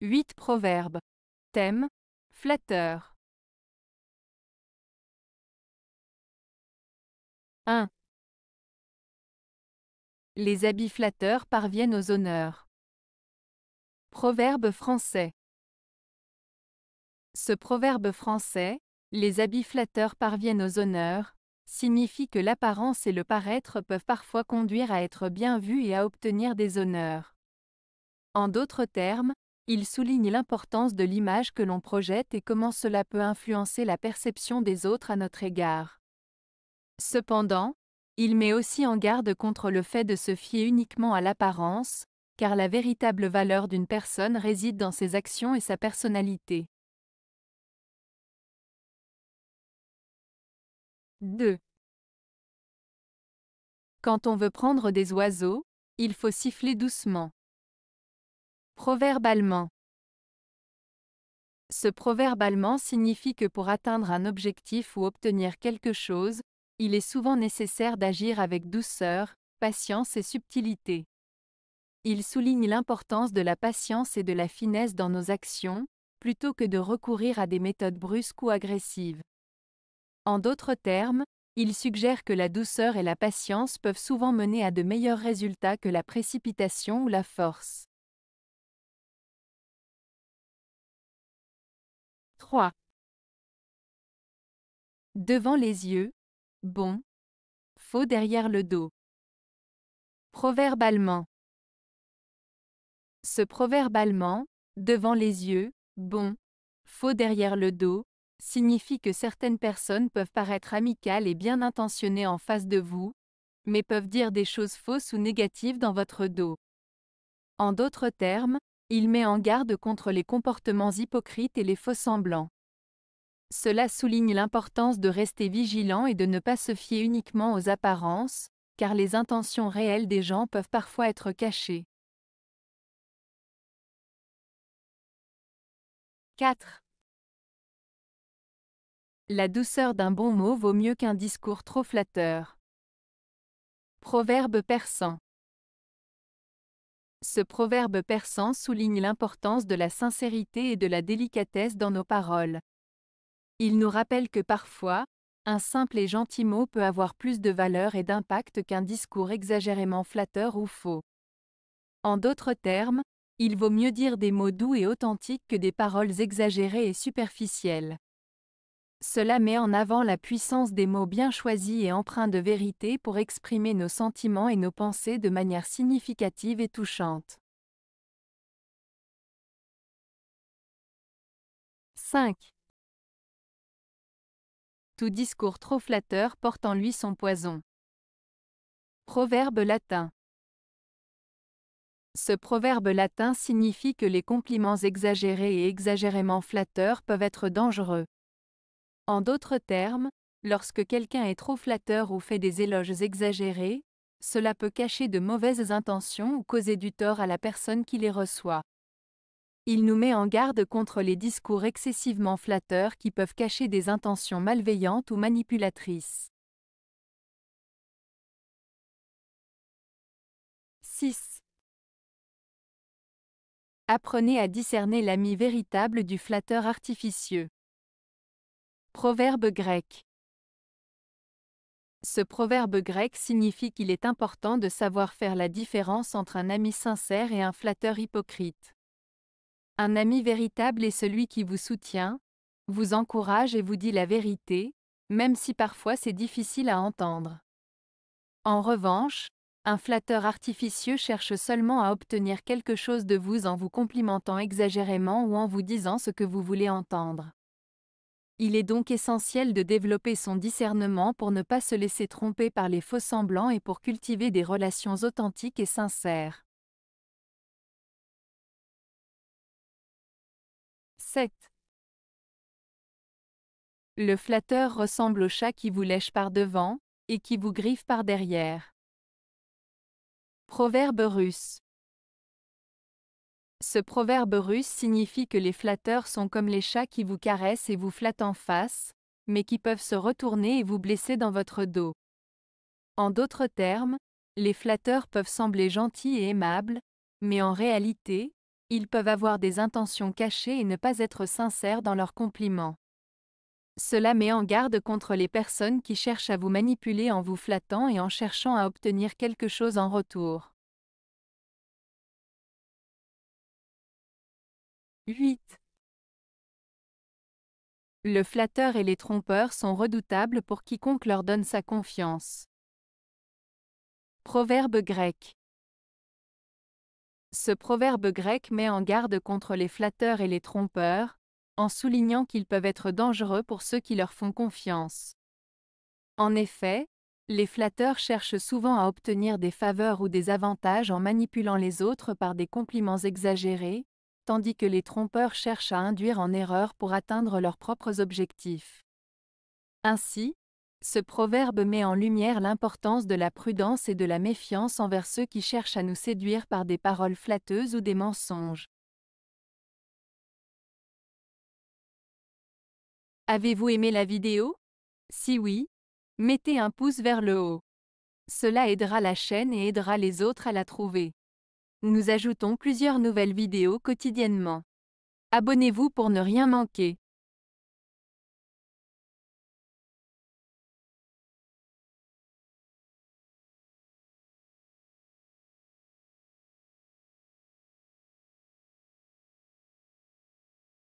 8 proverbes. Thème: flatteur. 1. Les habits flatteurs parviennent aux honneurs. Proverbe français. Ce proverbe français, les habits flatteurs parviennent aux honneurs, signifie que l'apparence et le paraître peuvent parfois conduire à être bien vus et à obtenir des honneurs. En d'autres termes, il souligne l'importance de l'image que l'on projette et comment cela peut influencer la perception des autres à notre égard. Cependant, il met aussi en garde contre le fait de se fier uniquement à l'apparence, car la véritable valeur d'une personne réside dans ses actions et sa personnalité. 2. Quand on veut prendre des oiseaux, il faut siffler doucement. Proverbe allemand. Ce proverbe allemand signifie que pour atteindre un objectif ou obtenir quelque chose, il est souvent nécessaire d'agir avec douceur, patience et subtilité. Il souligne l'importance de la patience et de la finesse dans nos actions, plutôt que de recourir à des méthodes brusques ou agressives. En d'autres termes, il suggère que la douceur et la patience peuvent souvent mener à de meilleurs résultats que la précipitation ou la force. 3. Devant les yeux, bon. Faux derrière le dos. Proverbe allemand. Ce proverbe allemand, devant les yeux, bon. Faux derrière le dos, signifie que certaines personnes peuvent paraître amicales et bien intentionnées en face de vous, mais peuvent dire des choses fausses ou négatives dans votre dos. En d'autres termes, il met en garde contre les comportements hypocrites et les faux-semblants. Cela souligne l'importance de rester vigilant et de ne pas se fier uniquement aux apparences, car les intentions réelles des gens peuvent parfois être cachées. 4. La douceur d'un bon mot vaut mieux qu'un discours trop flatteur. Proverbe persan. Ce proverbe persan souligne l'importance de la sincérité et de la délicatesse dans nos paroles. Il nous rappelle que parfois, un simple et gentil mot peut avoir plus de valeur et d'impact qu'un discours exagérément flatteur ou faux. En d'autres termes, il vaut mieux dire des mots doux et authentiques que des paroles exagérées et superficielles. Cela met en avant la puissance des mots bien choisis et empreints de vérité pour exprimer nos sentiments et nos pensées de manière significative et touchante. 5. Tout discours trop flatteur porte en lui son poison. Proverbe latin. Ce proverbe latin signifie que les compliments exagérés et exagérément flatteurs peuvent être dangereux. En d'autres termes, lorsque quelqu'un est trop flatteur ou fait des éloges exagérés, cela peut cacher de mauvaises intentions ou causer du tort à la personne qui les reçoit. Il nous met en garde contre les discours excessivement flatteurs qui peuvent cacher des intentions malveillantes ou manipulatrices. 6. Apprenez à discerner l'ami véritable du flatteur artificieux. Proverbe grec. Ce proverbe grec signifie qu'il est important de savoir faire la différence entre un ami sincère et un flatteur hypocrite. Un ami véritable est celui qui vous soutient, vous encourage et vous dit la vérité, même si parfois c'est difficile à entendre. En revanche, un flatteur artificieux cherche seulement à obtenir quelque chose de vous en vous complimentant exagérément ou en vous disant ce que vous voulez entendre. Il est donc essentiel de développer son discernement pour ne pas se laisser tromper par les faux-semblants et pour cultiver des relations authentiques et sincères. 7. Le flatteur ressemble au chat qui vous lèche par devant et qui vous griffe par derrière. Proverbe russe. Ce proverbe russe signifie que les flatteurs sont comme les chats qui vous caressent et vous flattent en face, mais qui peuvent se retourner et vous blesser dans votre dos. En d'autres termes, les flatteurs peuvent sembler gentils et aimables, mais en réalité, Ils peuvent avoir des intentions cachées et ne pas être sincères dans leurs compliments. Cela met en garde contre les personnes qui cherchent à vous manipuler en vous flattant et en cherchant à obtenir quelque chose en retour. 8. Le flatteur et les trompeurs sont redoutables pour quiconque leur donne sa confiance. Proverbe grec. Ce proverbe grec met en garde contre les flatteurs et les trompeurs, en soulignant qu'ils peuvent être dangereux pour ceux qui leur font confiance. En effet, les flatteurs cherchent souvent à obtenir des faveurs ou des avantages en manipulant les autres par des compliments exagérés, tandis que les trompeurs cherchent à induire en erreur pour atteindre leurs propres objectifs. Ainsi, ce proverbe met en lumière l'importance de la prudence et de la méfiance envers ceux qui cherchent à nous séduire par des paroles flatteuses ou des mensonges. Avez-vous aimé la vidéo? Si oui, mettez un pouce vers le haut. Cela aidera la chaîne et aidera les autres à la trouver. Nous ajoutons plusieurs nouvelles vidéos quotidiennement. Abonnez-vous pour ne rien manquer.